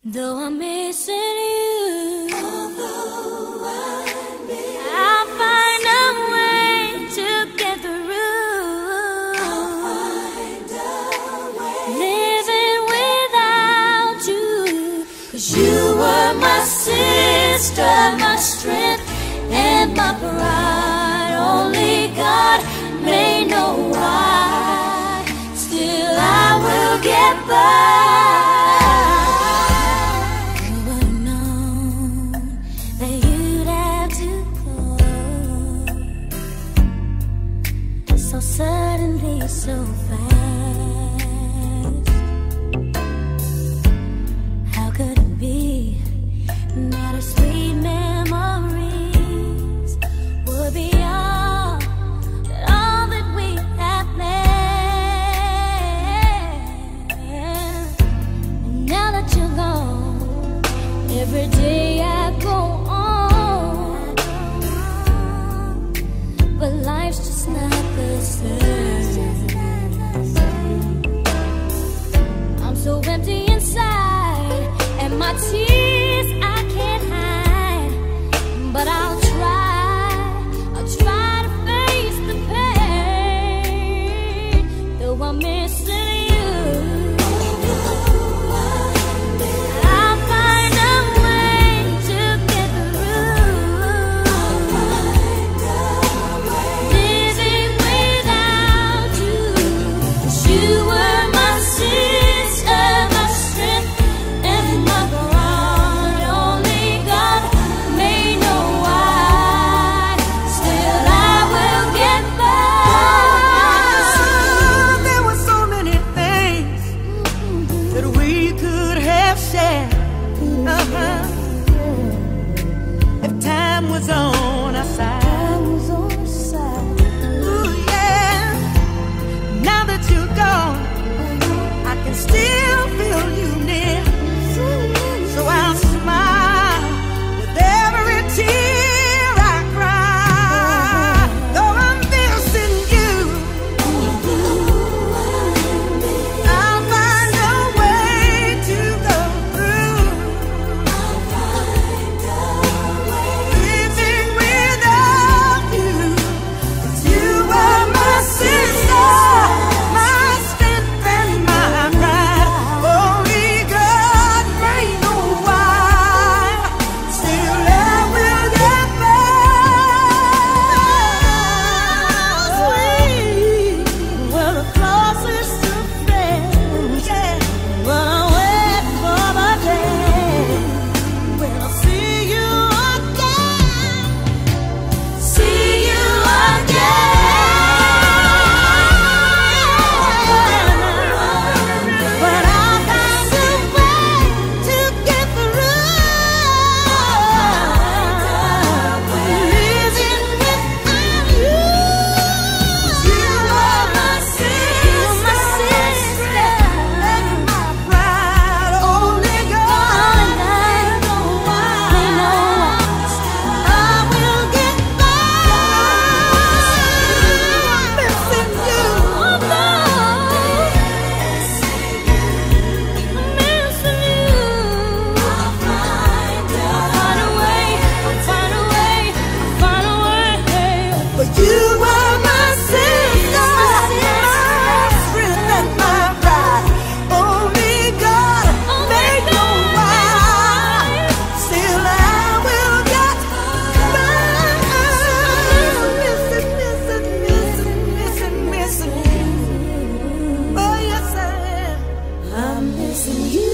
Though I'm missing you, I'll find a way to get through. Living without you, 'cause you were my sister, my strength and my pride. Only God may know why. Still I will get by. So suddenly, so fast. How could it be that our sweet memories would be all that we have made? And now that you're gone, every day I go on, but life's just not the same. I'm so empty inside, and my tears I can't hide. But I'll try to face the pain. Though I'm missing you, I'll find a way to get through. Living without you, 'cause you were my sister, my strength and my pride. Only God may know why. Still I will get by. There were so many things that we could have shared. If time was on our side. Ooh, yeah. Now that you're gone, I can still feel you near. So I'll smile with every tear I cry. Though I'm missing you, I'll find a way to go through. Living without you, 'cause you were my sister, my strength and my pride. Only God may know why. Still I will get by. Sweet, we're the closest of friends. Yeah. But I wait for the day when I'll see you again. See you again. But I'll find a way to get through. Living without you, you are my sister, and my pride. Only God may know why. I will get by. I'm missing you. But you were my sister, my strength and my pride. Only God may know why. Still I will get by. Missing you. Oh yes I am. I'm missing you.